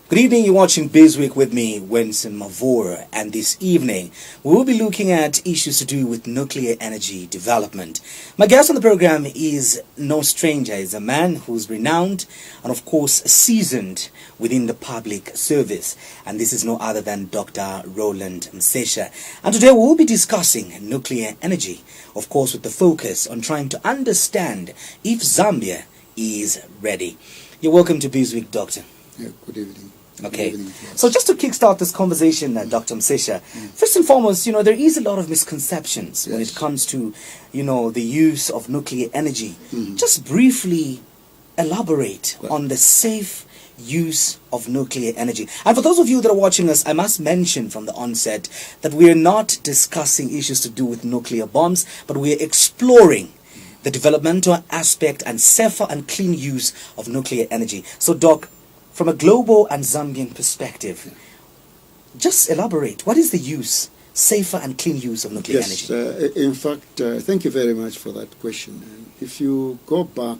Good evening, you're watching Bizweek with me, Winston Mavor, and this evening we will be looking at issues to do with nuclear energy development. My guest on the program is no stranger. He's a man who's renowned and of course seasoned within the public service, and this is no other than Dr. Roland Msesha. And today we will be discussing nuclear energy, of course with the focus on trying to understand if Zambia is ready. You're welcome to Bizweek, Doctor. Yeah, good evening. Okay, so just to kickstart this conversation, Dr. Msesha, first and foremost, there is a lot of misconceptions when it comes to, the use of nuclear energy. Just briefly elaborate on the safe use of nuclear energy. And for those of you that are watching us, I must mention from the onset that we are not discussing issues to do with nuclear bombs, but we are exploring the developmental aspect and safer and clean use of nuclear energy. So, Doc, from a global and Zambian perspective, just elaborate. What is the use, safer and clean use of nuclear energy? In fact, thank you very much for that question. And if you go back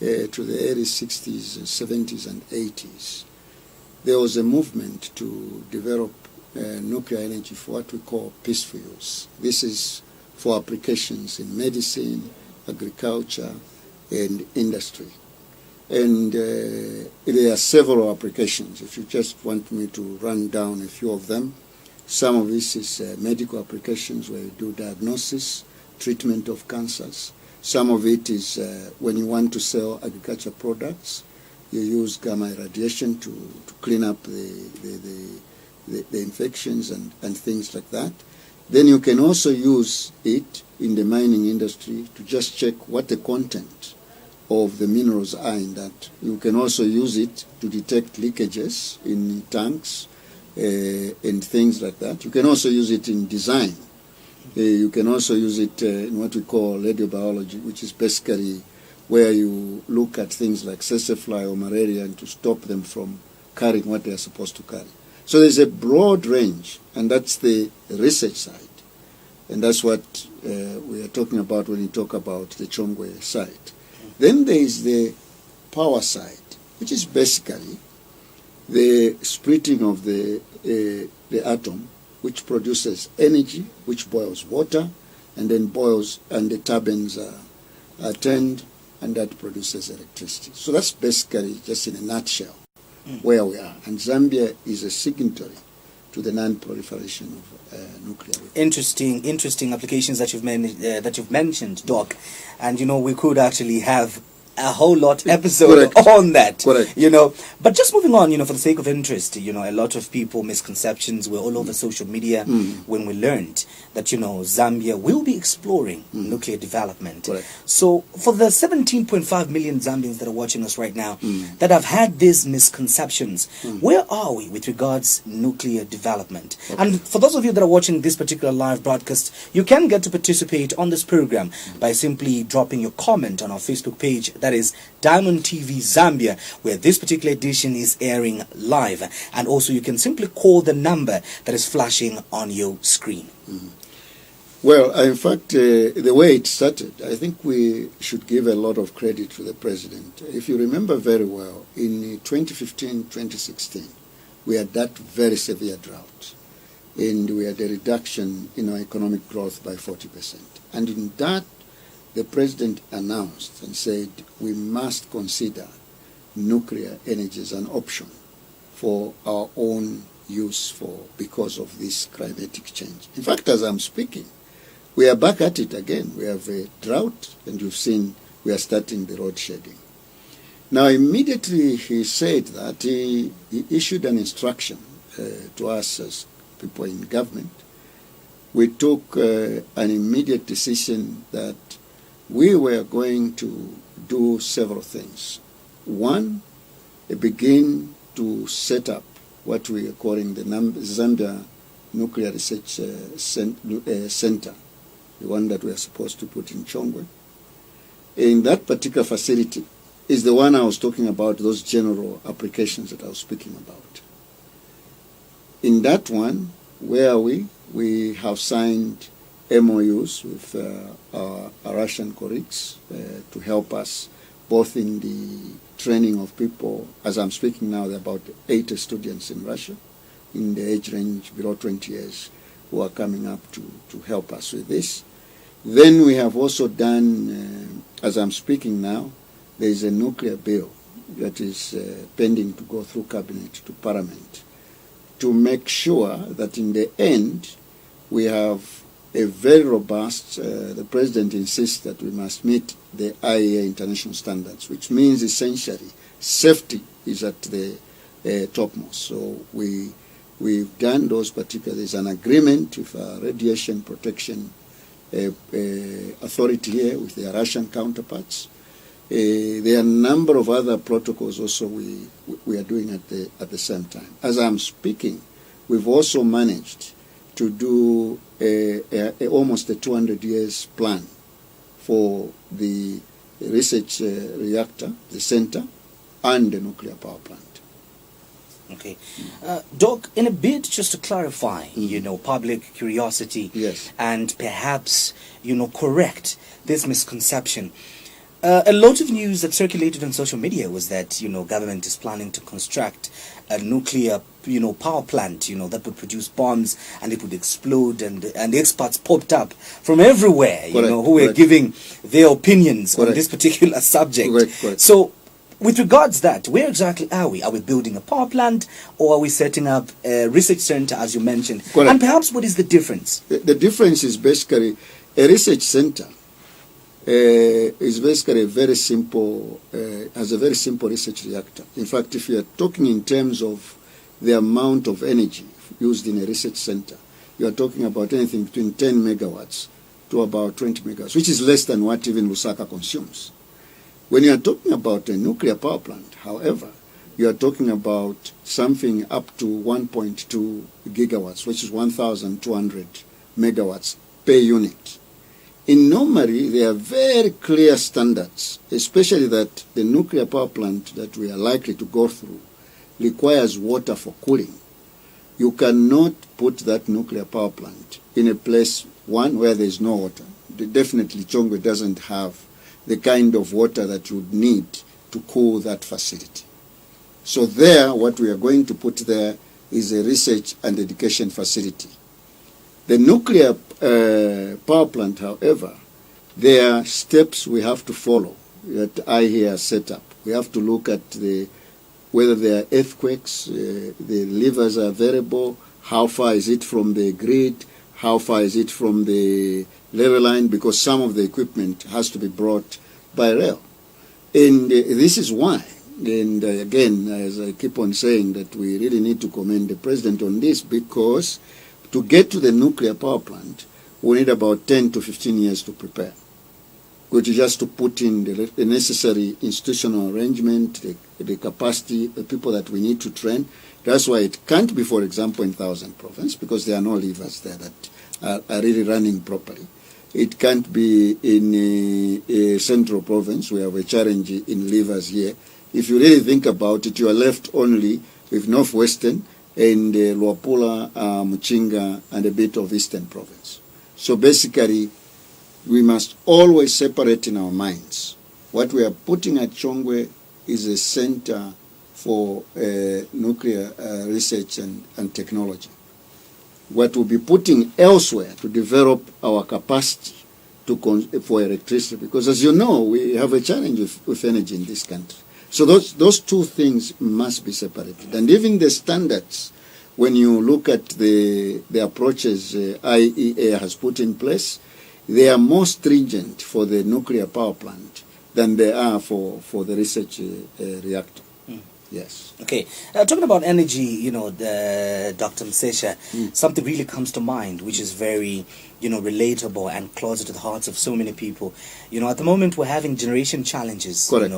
to the early 60s, 70s and 80s, there was a movement to develop nuclear energy for what we call peaceful use. This is for applications in medicine, agriculture, and industry. And there are several applications. If you just want me to run down a few of them, some of this is medical applications where you do diagnosis, treatment of cancers. Some of it is when you want to sell agriculture products, you use gamma irradiation to clean up the infections and things like that. Then you can also use it in the mining industry to just check what the content of the minerals are in that. You can also use it to detect leakages in tanks and things like that. You can also use it in design. You can also use it in what we call radiobiology, which is basically where you look at things like fly or malaria and to stop them from carrying what they are supposed to carry. So there's a broad range, and that's the research side. And that's what we are talking about when we talk about the Chongwe site. Then there is the power side, which is basically the splitting of the atom, which produces energy, which boils water, and then boils, and the turbines are turned, and that produces electricity. So that's basically, just in a nutshell, where we are. And Zambia is a signatory to the non-proliferation of nuclear weapons. Interesting applications that you've mentioned, Doc. And we could actually have a whole lot episode on that. Correct. But just moving on, for the sake of interest, a lot of people misconceptions were all over social media when we learned that Zambia will be exploring nuclear development. Correct. So for the 17.5 million Zambians that are watching us right now that have had these misconceptions, where are we with regards nuclear development? And for those of you that are watching this particular live broadcast, you can get to participate on this program by simply dropping your comment on our Facebook page. That is Diamond TV Zambia, where this particular edition is airing live. And also you can simply call the number that is flashing on your screen. Well, in fact, the way it started, I think we should give a lot of credit to the president. If you remember very well, in 2015-2016, we had that very severe drought. And we had a reduction in our economic growth by 40%. And in that, the president announced and said we must consider nuclear energy as an option for our own use because of this climatic change. In fact, as I'm speaking, we are back at it again. We have a drought, and you've seen we are starting the road shedding. Now, immediately he said that he issued an instruction to us as people in government. We took an immediate decision that we were going to do several things. One, begin to set up what we are calling the Zambia Nuclear Research Center, the one that we are supposed to put in Chongwe. In that particular facility is the one I was talking about, those general applications that I was speaking about. In that one, where we have signed MOUs with our Russian colleagues to help us both in the training of people. As I'm speaking now, there are about 80 students in Russia in the age range below 20 years who are coming up to help us with this. Then we have also done, as I'm speaking now, there is a nuclear bill that is pending to go through cabinet to parliament to make sure that in the end we have a very robust, the president insists that we must meet the IAEA international standards, which means essentially safety is at the topmost. So we've done those particular, there's an agreement with radiation protection authority here with their Russian counterparts. There are a number of other protocols also we are doing at the same time. As I'm speaking, we've also managed to do almost a 200 years plan for the research reactor, the center, and the nuclear power plant. Okay. Doc, in a bid just to clarify, public curiosity, yes, and perhaps, correct this misconception, a lot of news that circulated on social media was that, government is planning to construct a nuclear, power plant, that would produce bombs and it would explode, and the experts popped up from everywhere, who were giving their opinions on this particular subject. Correct. So, with regards that, where exactly are we? Are we building a power plant, or are we setting up a research center, as you mentioned? Correct. And perhaps what is the difference? The difference is basically a research center is basically a very simple, has a very simple research reactor. In fact, if you are talking in terms of the amount of energy used in a research center, you are talking about anything between 10 megawatts to about 20 megawatts, which is less than what even Lusaka consumes. When you are talking about a nuclear power plant, however, you are talking about something up to 1.2 gigawatts, which is 1,200 megawatts per unit. In normally, there are very clear standards, especially that the nuclear power plant that we are likely to go through requires water for cooling. You cannot put that nuclear power plant in a place, one, where there is no water. Definitely, Chongwe doesn't have the kind of water that you would need to cool that facility. So there, what we are going to put there is a research and education facility. The nuclear power plant, however, there are steps we have to follow that IAEA set up. We have to look at whether there are earthquakes, the levers are variable, how far is it from the grid, how far is it from the level line, because some of the equipment has to be brought by rail. And this is why, and again, as I keep on saying, that we really need to commend the president on this, because to get to the nuclear power plant, we need about 10 to 15 years to prepare, which is just to put in the necessary institutional arrangement, the capacity, the people that we need to train. That's why it can't be, for example, in Thousand Province, because there are no levers there that are really running properly. It can't be in a Central Province. We have a challenge in levers here. If you really think about it, you are left only with Northwestern and Luapula, Muchinga, and a bit of Eastern Province. So basically, we must always separate in our minds. What we are putting at Chongwe is a center for nuclear research and technology. What we'll be putting elsewhere to develop our capacity for electricity, because as you know, we have a challenge with energy in this country. So those two things must be separated. And even the standards, when you look at the approaches IAEA has put in place, they are more stringent for the nuclear power plant than they are for the research reactor. Yes. Okay. Talking about energy, Dr. Msesha, something really comes to mind, which is very, relatable and closer to the hearts of so many people. At the moment, we're having generation challenges, Correct.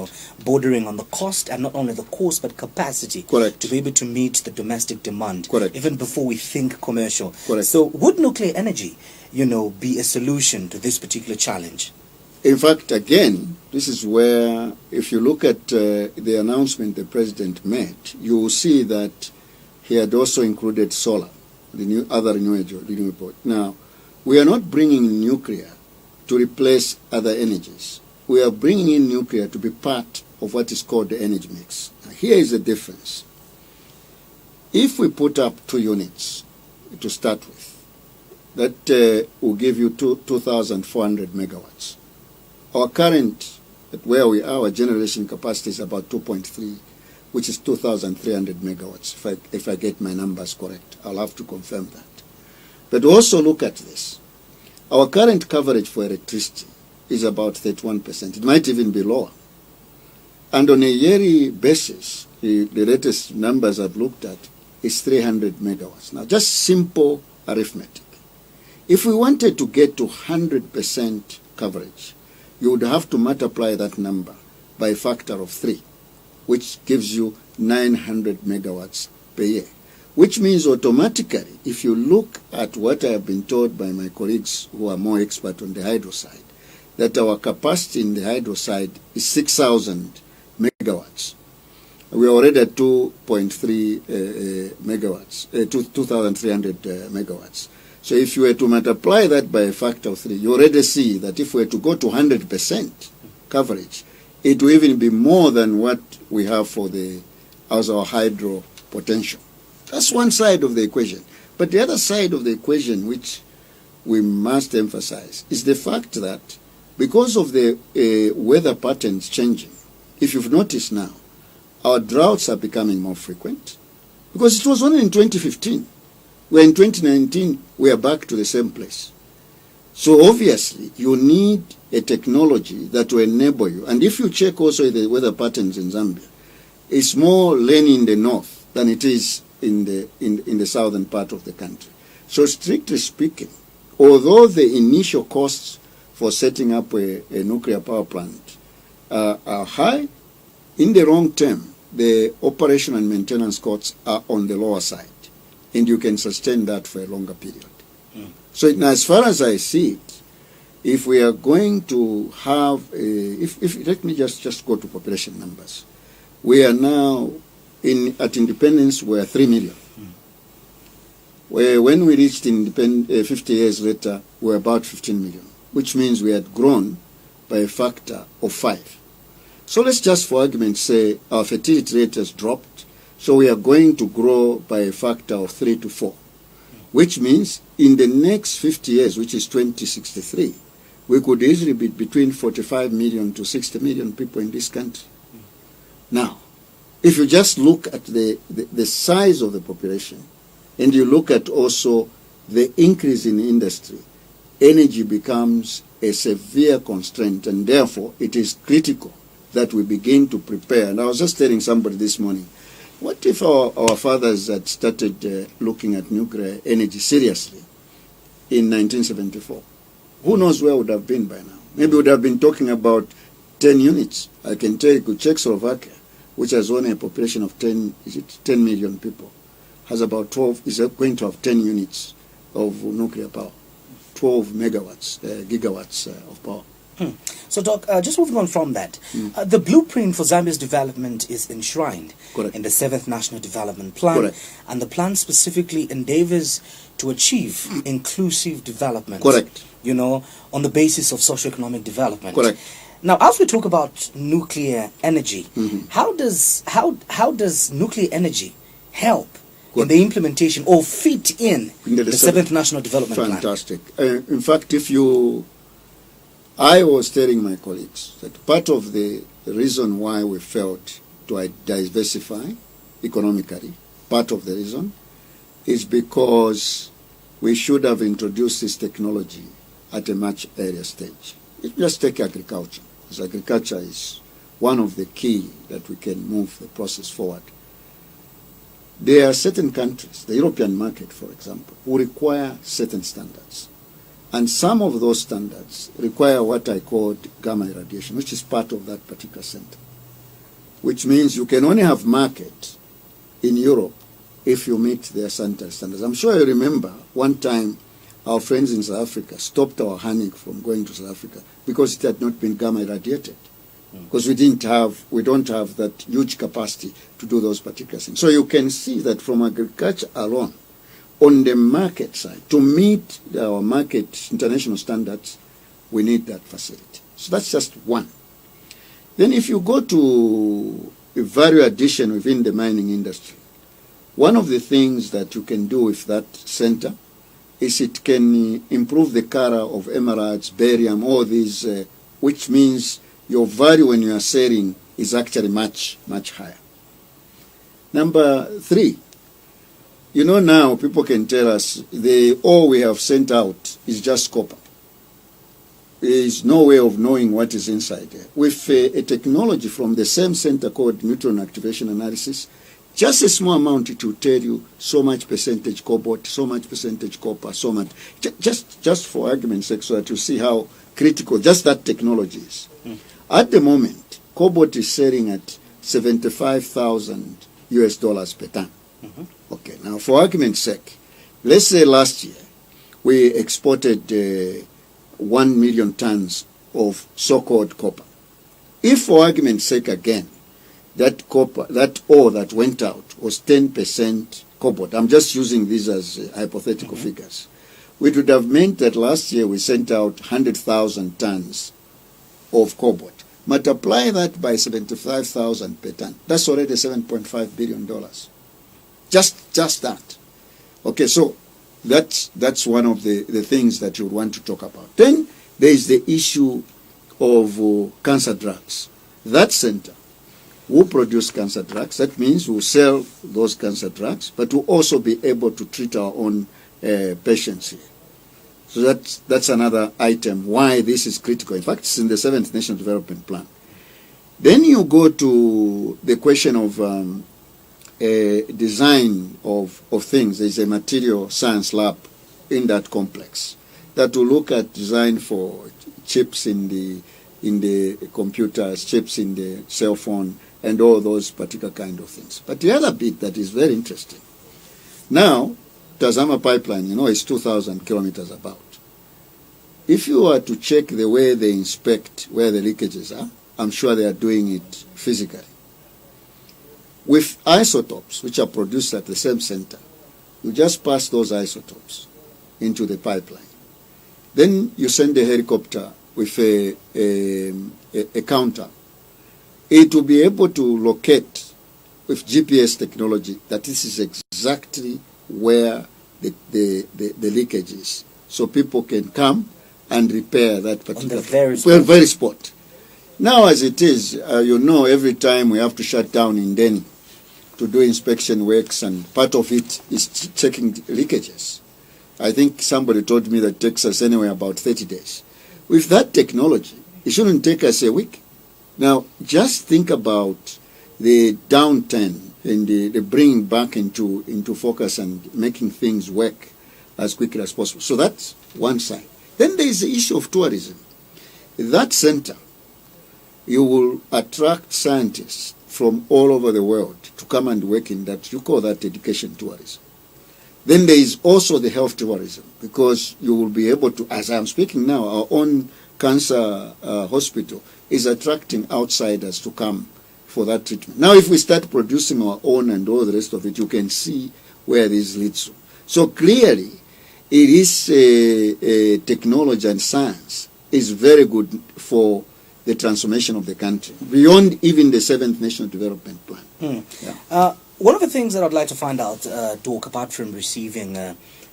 Bordering on the cost, and not only the cost, but capacity. Correct. To be able to meet the domestic demand. Correct. Even before we think commercial. Correct. So would nuclear energy, be a solution to this particular challenge? In fact, again, this is where, if you look at the announcement the president made, you will see that he had also included solar, the other renewable. Now, we are not bringing nuclear to replace other energies. we are bringing in nuclear to be part of what is called the energy mix. Now, here is the difference. If we put up 2 units to start with, that will give you 2,400 megawatts. Our current, where we are, our generation capacity is about 2.3, which is 2,300 megawatts, if I get my numbers correct. I'll have to confirm that. But also look at this. Our current coverage for electricity is about 31%. It might even be lower. And on a yearly basis, the latest numbers I've looked at is 300 megawatts. Now, just simple arithmetic. If we wanted to get to 100% coverage, you would have to multiply that number by a factor of 3, which gives you 900 megawatts per year. Which means automatically, if you look at what I have been told by my colleagues who are more expert on the hydro side, that our capacity in the hydro side is 6,000 megawatts. We are already at 2.3 megawatts, 2,300 megawatts. So if you were to multiply that by a factor of 3, you already see that if we were to go to 100% coverage, it will even be more than what we have for as our hydro potential. That's one side of the equation. But the other side of the equation, which we must emphasize, is the fact that because of the weather patterns changing, if you've noticed now, our droughts are becoming more frequent. Because it was only in 2015. Where in 2019, we are back to the same place. So obviously, you need a technology that will enable you. And if you check also the weather patterns in Zambia, it's more rainy in the north than it is in the southern part of the country. So strictly speaking, although the initial costs for setting up a nuclear power plant are high, in the long term, the operation and maintenance costs are on the lower side. And you can sustain that for a longer period. So as far as I see it, if we are going to have let me just go to population numbers. We are now, at independence, we are 3 million. Where when we reached independence 50 years later, we were about 15 million, which means we had grown by a factor of 5. So let's just, for argument's say, our fertility rate has dropped. So we are going to grow by a factor of 3 to 4, which means in the next 50 years, which is 2063, we could easily be between 45 million to 60 million people in this country. Now, if you just look at the size of the population, and you look at also the increase in industry, energy becomes a severe constraint, and therefore it is critical that we begin to prepare. And I was just telling somebody this morning, what if our fathers had started looking at nuclear energy seriously in 1974? Who knows where we would have been by now? Maybe we would have been talking about 10 units. I can tell you, Czechoslovakia, which has only a population of 10 million people, has about 12, is going to have 10 units of nuclear power, 12 megawatts, gigawatts of power. So, Doc, just moving on from that, the blueprint for Zambia's development is enshrined in the 7th National Development Plan, and the plan specifically endeavors to achieve inclusive development, you know, on the basis of socioeconomic development. Now, as we talk about nuclear energy, how does nuclear energy help in the implementation or fit in the 7th National Development Plan? Fantastic. In fact, I was telling my colleagues that part of the reason why we felt to diversify economically, part of the reason, is because we should have introduced this technology at a much earlier stage. Just take agriculture, because agriculture is one of the key that we can move the process forward. There are certain countries, the European market, for example, who require certain standards. And some of those standards require what I call gamma irradiation, which is part of that particular center. Which means you can only have market in Europe if you meet their sanitary standards. I'm sure you remember one time our friends in South Africa stopped our honey from going to South Africa because it had not been gamma irradiated. Because we don't have that huge capacity to do those particular things. So you can see that from agriculture alone, on the market side, to meet our market international standards, we need that facility. So that's just one. Then if you go to value addition within the mining industry, one of the things that you can do with that center is it can improve the color of emeralds, barium, all these, which means your value when you are selling is actually much, much higher. Number 3, you know, now people can tell us the ore we have sent out is just copper. There is no way of knowing what is inside there. With a technology from the same center called neutron activation analysis, just a small amount, it will tell you so much percentage cobalt, so much percentage copper, so much. Just for argument's sake, so that you see how critical just that technology is. At the moment, cobalt is selling at $75,000 per ton. Okay, now for argument's sake, let's say last year we exported 1 million tons of so-called copper. If for argument's sake again, that copper, that ore that went out was 10% cobalt, I'm just using these as hypothetical figures, which would have meant that last year we sent out 100,000 tons of cobalt. Multiply that by 75,000 per ton. That's already $7.5 billion. Just that. Okay, so that's one of the things that you would want to talk about. Then there is the issue of cancer drugs. That center will produce cancer drugs. That means we'll sell those cancer drugs, but we'll also be able to treat our own patients here. So that's another item why this is critical. In fact, it's in the 7th National Development Plan. Then you go to the question of design of things. There's a material science lab in that complex that will look at design for chips in the computers, chips in the cell phone, and all those particular kind of things. But the other bit that is very interesting, now, Tazama pipeline, you know, is 2,000 kilometers about. If you were to check the way they inspect where the leakages are, I'm sure they are doing it physically. With isotopes, which are produced at the same center, you just pass those isotopes into the pipeline. Then you send a helicopter with a counter. It will be able to locate with GPS technology that this is exactly where the leakage is. So people can come and repair that particular on the very spot. Now as it is, you know, every time we have to shut down in Delhi to do inspection works, and part of it is checking leakages. I think somebody told me that it takes us anywhere about 30 days. With that technology, it shouldn't take us a week. Now, just think about the downturn and the bringing back into focus and making things work as quickly as possible. So that's one side. Then there is the issue of tourism. That center, you will attract scientists from all over the world to come and work in that. You call that education tourism. Then there is also the health tourism, because you will be able to, as I'm speaking now, our own cancer hospital is attracting outsiders to come for that treatment. Now, if we start producing our own and all the rest of it, you can see where this leads to. So clearly, it is technology and science is very good for the transformation of the country, beyond even the 7th National Development Plan. Yeah. One of the things that I'd like to find out, Dork, apart from receiving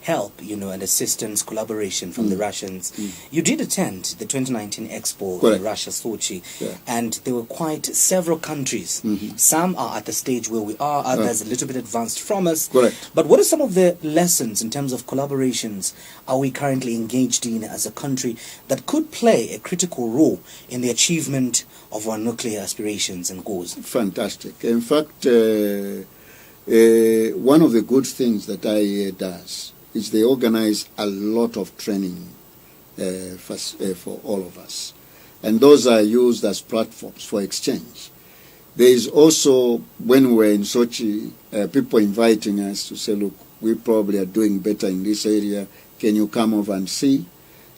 help, and assistance, collaboration from the Russians, you did attend the 2019 Expo in Russia, Sochi, and there were quite several countries. Some are at the stage where we are, others a little bit advanced from us. But what are some of the lessons in terms of collaborations are we currently engaged in as a country that could play a critical role in the achievement of our nuclear aspirations and goals? Fantastic. In fact, one of the good things that IAEA does is they organize a lot of training for all of us. And those are used as platforms for exchange. There is also, when we're in Sochi, people inviting us to say, look, we probably are doing better in this area. Can you come over and see?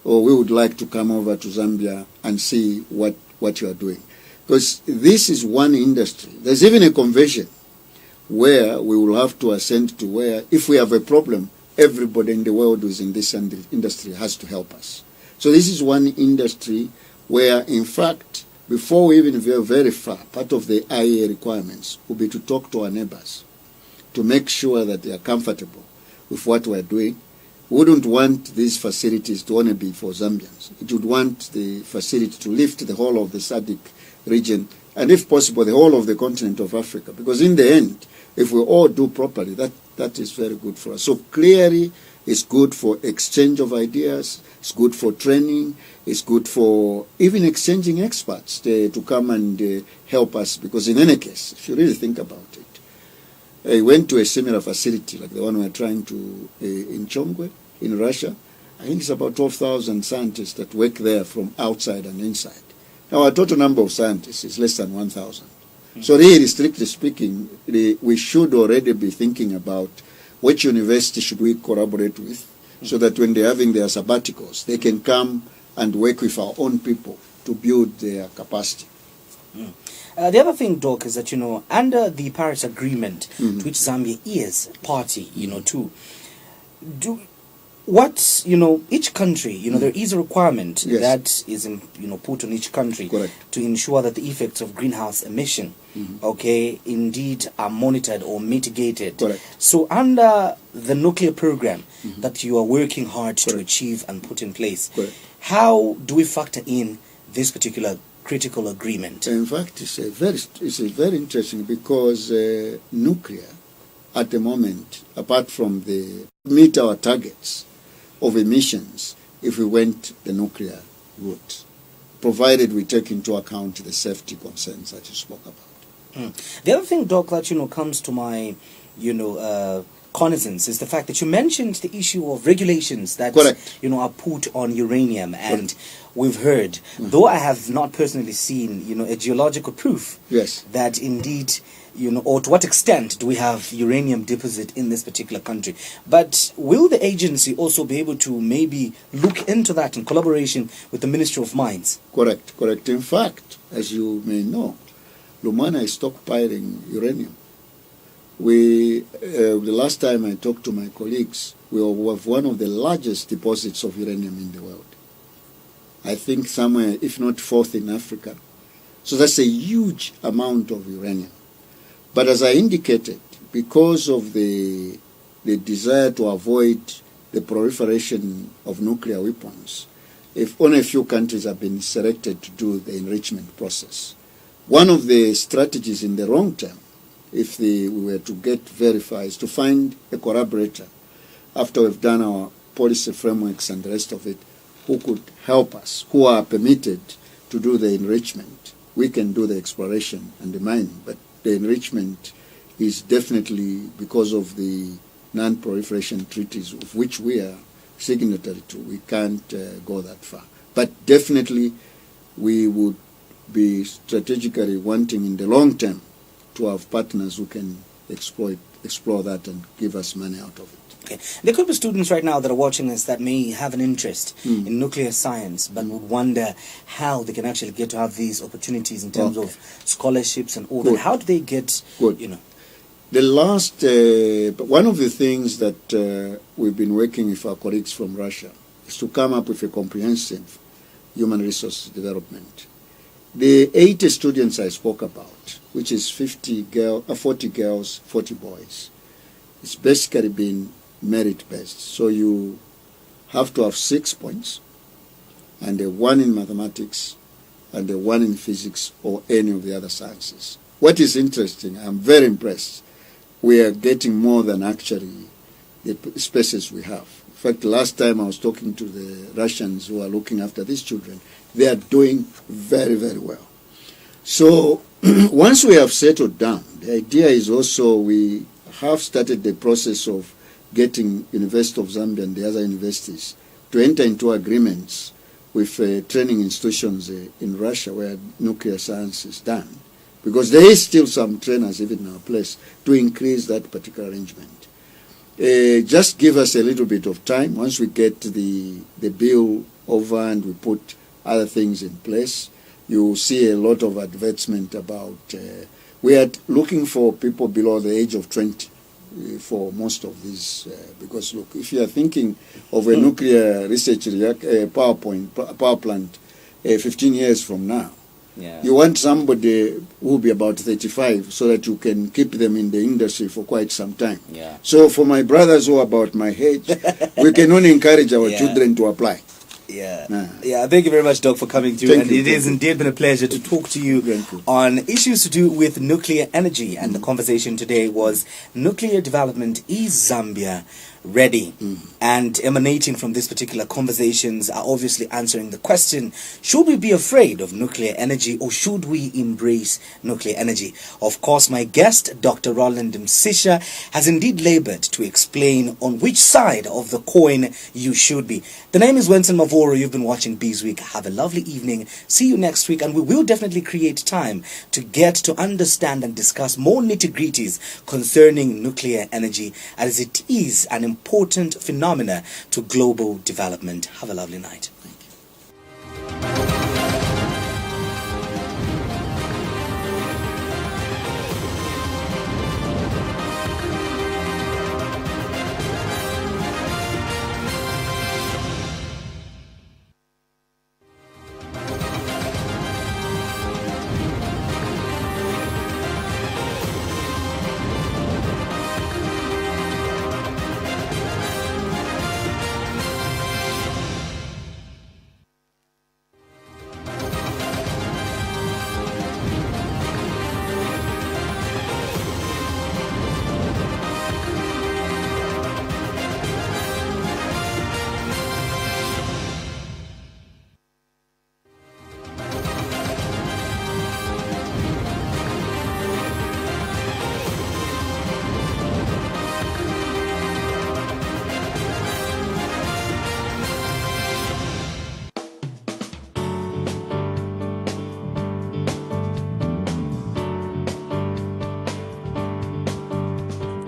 Or we would like to come over to Zambia and see what you are doing. Because this is one industry. There's even a convention where we will have to ascend to where, if we have a problem, everybody in the world who is in this industry has to help us. So this is one industry where, in fact, before we even go very far, part of the IAEA requirements will be to talk to our neighbors to make sure that they are comfortable with what we're doing. We wouldn't want these facilities to only be for Zambians. It would want the facility to lift the whole of the SADC region, and if possible, the whole of the continent of Africa. Because in the end, if we all do properly, that is very good for us. So clearly, it's good for exchange of ideas, it's good for training, it's good for even exchanging experts to come and help us. Because in any case, if you really think about it, I went to a similar facility like the one we're trying to in Chongwe, in Russia. I think it's about 12,000 scientists that work there from outside and inside. Now, our total number of scientists is less than 1,000. So really, strictly speaking, we should already be thinking about which university should we collaborate with, so that when they're having their sabbaticals, they can come and work with our own people to build their capacity. The other thing, Doc, is that, under the Paris Agreement, to which Zambia is party, to, each country, there is a requirement that is, put on each country to ensure that the effects of greenhouse emission, indeed are monitored or mitigated. So under the nuclear program that you are working hard to achieve and put in place, how do we factor in this particular critical agreement? In fact, it's very interesting because nuclear, at the moment, apart from meet our targets of emissions, if we went the nuclear route, provided we take into account the safety concerns that you spoke about. The other thing, Doc, that comes to my cognizance is the fact that you mentioned the issue of regulations that are put on uranium, and we've heard, though I have not personally seen a geological proof that indeed or to what extent do we have uranium deposit in this particular country. But will the agency also be able to maybe look into that in collaboration with the Ministry of Mines? Correct. In fact, as you may know, Lumwana is stockpiling uranium. The last time I talked to my colleagues, we have one of the largest deposits of uranium in the world. I think somewhere, if not fourth in Africa. So that's a huge amount of uranium. But as I indicated, because of the desire to avoid the proliferation of nuclear weapons, if only a few countries have been selected to do the enrichment process. One of the strategies in the long term, if we were to get verified, is to find a collaborator after we've done our policy frameworks and the rest of it, who could help us, who are permitted to do the enrichment. We can do the exploration and the mining, but the enrichment is definitely because of the non-proliferation treaties of which we are signatory to. We can't go that far. But definitely we would be strategically wanting in the long term to have partners who can explore that and give us money out of it. Okay. There could be students right now that are watching this that may have an interest in nuclear science, but would wonder how they can actually get to have these opportunities in terms of scholarships and all that. How do they get, The last, one of the things that we've been working with our colleagues from Russia is to come up with a comprehensive human resource development. The 80 students I spoke about, which is 40 girls, 40 boys, it's basically been merit-based. So you have to have 6 points, and a 1 in mathematics, and a 1 in physics, or any of the other sciences. What is interesting, I'm very impressed, we are getting more than actually the spaces we have. In fact, last time I was talking to the Russians who are looking after these children, they are doing very, very well. So once we have settled down, the idea is also we have started the process of getting University of Zambia and the other universities to enter into agreements with training institutions in Russia where nuclear science is done. Because there is still some trainers even in our place to increase that particular arrangement. Just give us a little bit of time. Once we get the bill over and we put other things in place, you will see a lot of advertisement about, we are looking for people below the age of 20 for most of these, because look, if you are thinking of a nuclear research power plant 15 years from now, Yeah. You want somebody who will be about 35 so that you can keep them in the industry for quite some time. Yeah. So for my brothers who are about my age, we can only encourage our children to apply. Yeah. Yeah. Thank you very much, Doc, for coming through. Thank and you, it has indeed been a pleasure to talk to you on issues to do with nuclear energy. And the conversation today was nuclear development. Is Zambia ready? And emanating from this particular conversations are obviously answering the question, should we be afraid of nuclear energy or should we embrace nuclear energy? Of course, my guest, Dr. Roland Msisha, has indeed labored to explain on which side of the coin you should be. The name is Wenson Mavoro. You've been watching Bees Week. Have a lovely evening. See you next week, and we will definitely create time to get to understand and discuss more nitty-gritties concerning nuclear energy, as it is an important phenomena to global development. Have a lovely night. Thank you.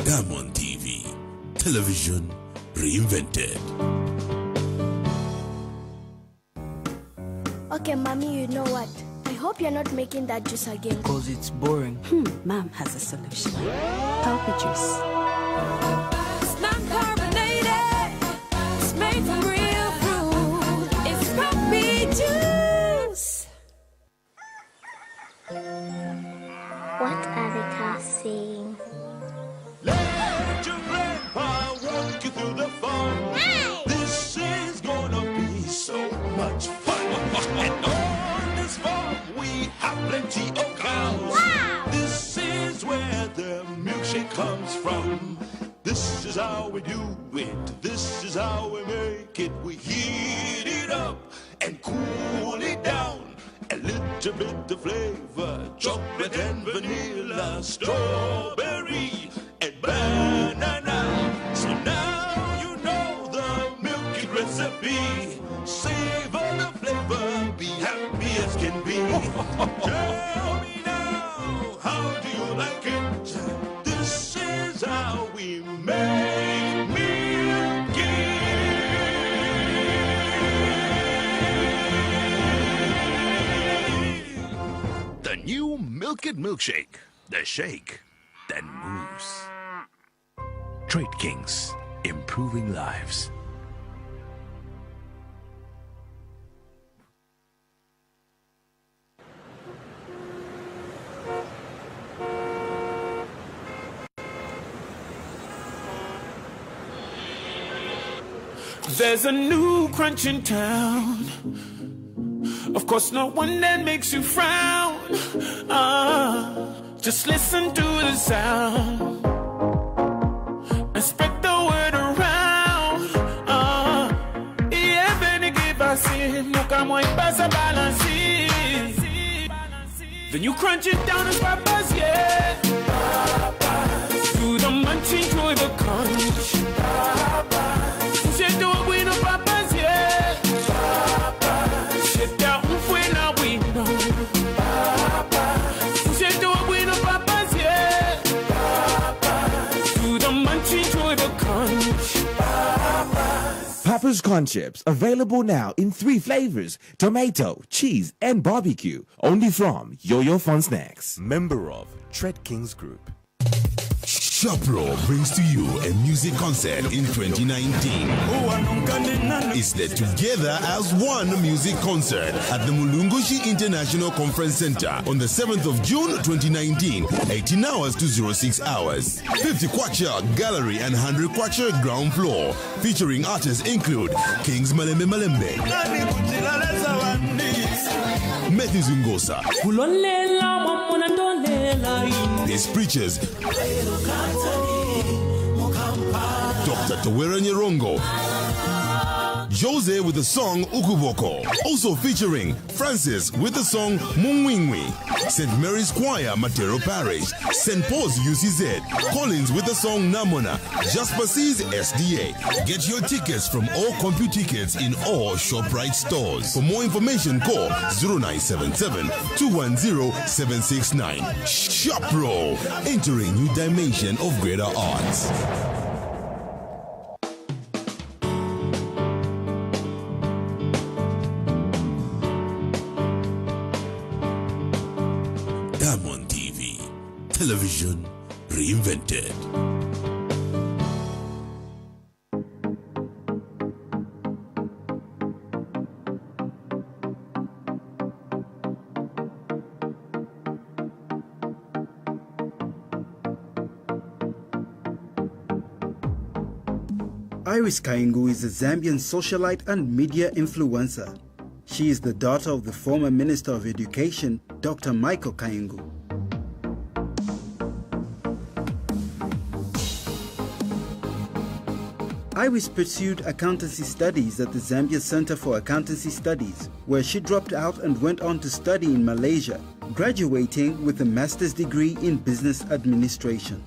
Diamond TV, television reinvented. Okay, Mommy, you know what? I hope you're not making that juice again. Because it's boring. Mom has a solution. Pulpy juice. It's non-carbonated. It's made from real fruit. It's puppy juice. What are the cars saying? Let your grandpa walk you through the farm. Hey! This is gonna be so much fun. And on this farm we have plenty of cows. Wow! This is where the milkshake comes from. This is how we do it. This is how we make it. We heat it up and cool it down. A little bit of flavor, chocolate and vanilla, strawberry and banana. So now you know the milky recipe. Savor the flavor, be happy as can be. Tell me now, how do you like it? This is how we make milky. The new Milk It Milkshake, the shake that moves. Trade Kings, improving lives. There's a new crunch in town. Of course, no one that makes you frown. Just listen to the sound and spread the word around. Yeah, then give us it. Nunca moins pasa balancer. Then you crunch it down as papas, yeah. Do the munching, enjoy the crunch. You do it with the papas, yeah. Shit down when I we know. You do it with the papas, yeah. Do the munching, enjoy the crunch. Papa's Corn Chips, available now in 3 flavors: tomato, cheese, and barbecue. Only from Yo-Yo Fun Snacks. Member of Trade Kings Group. Shopro brings to you a music concert in 2019. It's the Together as One music concert at the Mulungushi International Conference Center on the 7th of June 2019, 18 hours to 06 hours. 50 kwacha gallery and 100 kwacha ground floor, featuring artists include Kings Malembe Malembe, Matthew Zungosa, These Preachers, Dr. Towera Nyerongo, Jose with the song Ukuboko. Also featuring Francis with the song Mungwingwi, St. Mary's Choir, Matero Parish, St. Paul's UCZ, Collins with the song Namona, Jasper C's SDA. Get your tickets from all CompuTickets in all ShopRite stores. For more information, call 0977-210-769. ShopRo, entering new dimension of greater arts. Diamond TV, television reinvented. Iris Kaingu is a Zambian socialite and media influencer. She is the daughter of the former Minister of Education, Dr. Michael Kaingu. Iris pursued accountancy studies at the Zambia Center for Accountancy Studies, where she dropped out and went on to study in Malaysia, graduating with a master's degree in business administration.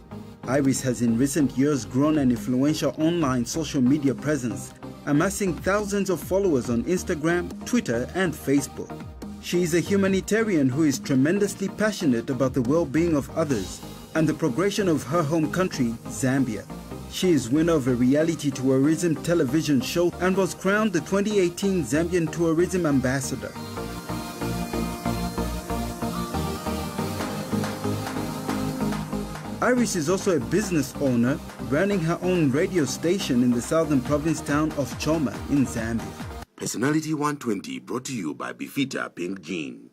Iris has in recent years grown an influential online social media presence, amassing thousands of followers on Instagram, Twitter, and Facebook. She is a humanitarian who is tremendously passionate about the well-being of others and the progression of her home country, Zambia. She is winner of a reality tourism television show and was crowned the 2018 Zambian Tourism Ambassador. Iris is also a business owner, running her own radio station in the southern province town of Choma in Zambia. Personality 120 brought to you by Bifita Pink Jean.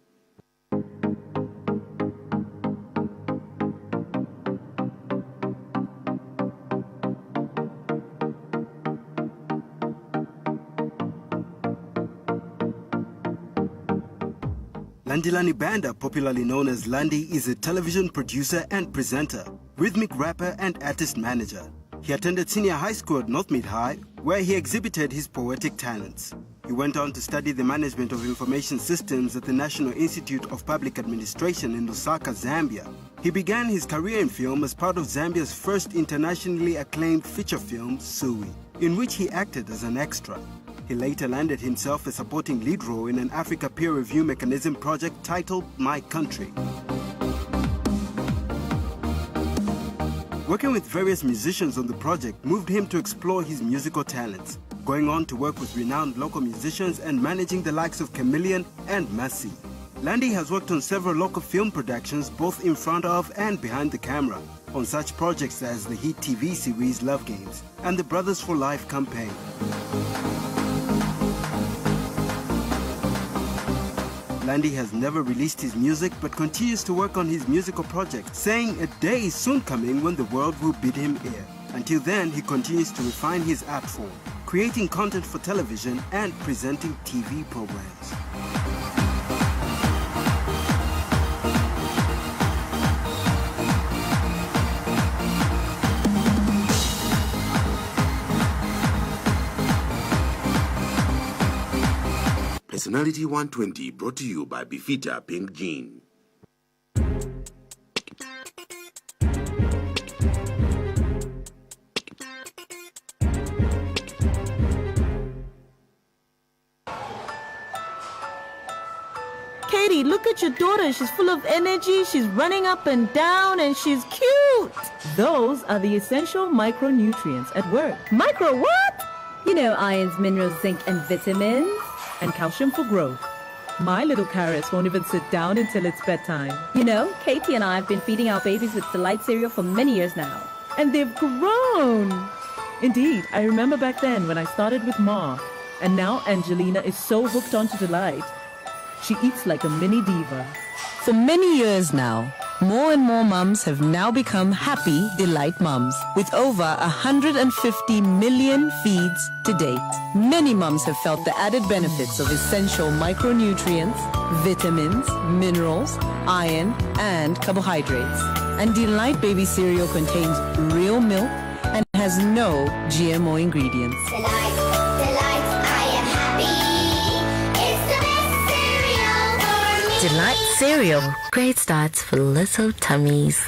Landilani Banda, popularly known as Landi, is a television producer and presenter, rhythmic rapper and artist manager. He attended senior high school at Northmead High, where he exhibited his poetic talents. He went on to study the management of information systems at the National Institute of Public Administration in Lusaka, Zambia. He began his career in film as part of Zambia's first internationally acclaimed feature film, Sui, in which he acted as an extra. He later landed himself a supporting lead role in an Africa peer review mechanism project titled My Country. Working with various musicians on the project moved him to explore his musical talents, going on to work with renowned local musicians and managing the likes of Chameleon and Massey. Landy has worked on several local film productions both in front of and behind the camera, on such projects as the hit TV series Love Games and the Brothers for Life campaign. Landy has never released his music but continues to work on his musical project, saying a day is soon coming when the world will bid him ear. Until then, he continues to refine his art form, creating content for television and presenting TV programs. Personality 120 brought to you by Bifita Pink Jean. Katie, look at your daughter. She's full of energy, she's running up and down, and she's cute. Those are the essential micronutrients at work. Micro what? You know, ions, minerals, zinc, and vitamins. And calcium for growth. My little carrots won't even sit down until it's bedtime. You know, Katie and I have been feeding our babies with Delight cereal for many years now. And they've grown. Indeed, I remember back then when I started with Ma, and now Angelina is so hooked onto Delight. She eats like a mini diva. For many years now, more and more mums have now become happy Delight mums, with over 150 million feeds to date. Many mums have felt the added benefits of essential micronutrients, vitamins, minerals, iron, and carbohydrates. And Delight baby cereal contains real milk and has no GMO ingredients. Delight, I am happy. It's the best cereal for me. Delight cereal. Great starts for little tummies.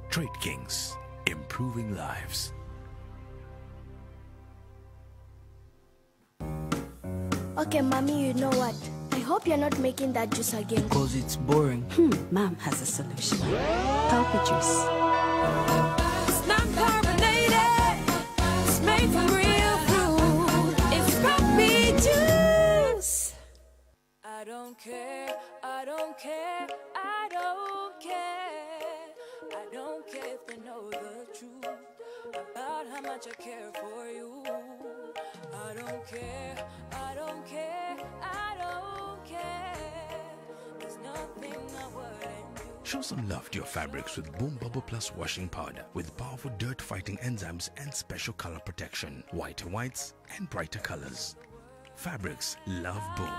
Trade Kings, improving lives. Okay, Mommy, you know what? I hope you're not making that juice again. Because it's boring. Mom has a solution. Healthy juice. It's non-carbonated. It's made from real fruit. It's puppy juice. I don't care. I don't care. I don't care. I don't care if they know the truth about how much I care for you. I don't care. I don't care. I don't care. There's nothing I wouldn't do. Show some love to your fabrics with Boom Bubble Plus washing powder with powerful dirt-fighting enzymes and special color protection. Whiter whites and brighter colors. Fabrics love Boom.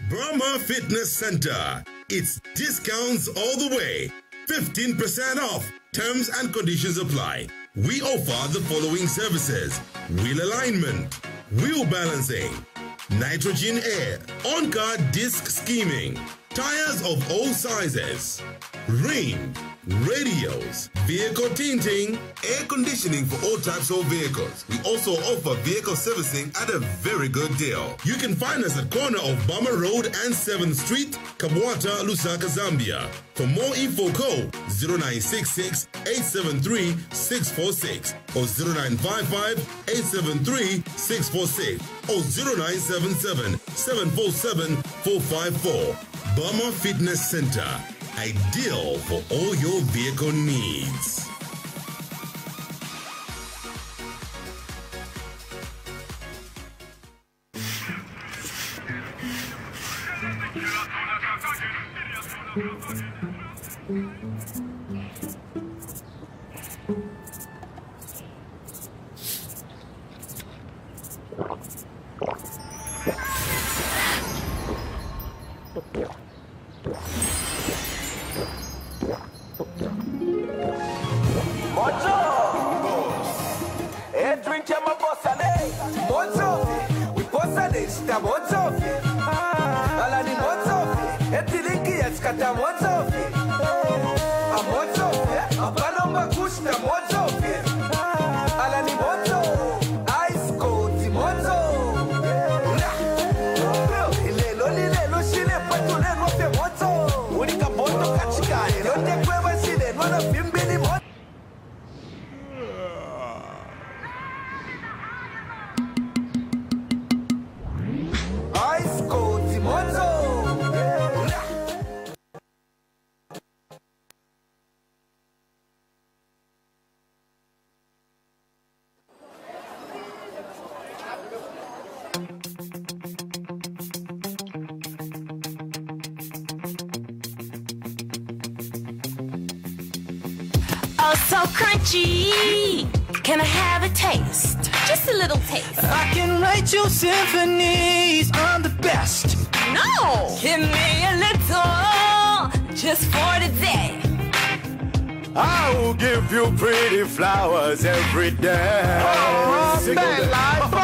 Brahma Fitness Center. It's discounts all the way. 15% off. Terms and conditions apply. We offer the following services: wheel alignment, wheel balancing, nitrogen air, on-car disc scheming, tires of all sizes, ring, radios, vehicle tinting, air conditioning for all types of vehicles. We also offer vehicle servicing at a very good deal. You can find us at corner of Bama Road and 7th Street, Kabwata, Lusaka, Zambia. For more info, call 0966 873 646 or 0955 873 646 or 0977 747 454. Bama Fitness Center. Ideal for all your vehicle needs. Oh, so crunchy. Can I have a taste? Just a little taste. I can write you symphonies. I'm the best. No! Give me a little, just for today. I will give you pretty flowers every day. Oh, man, life.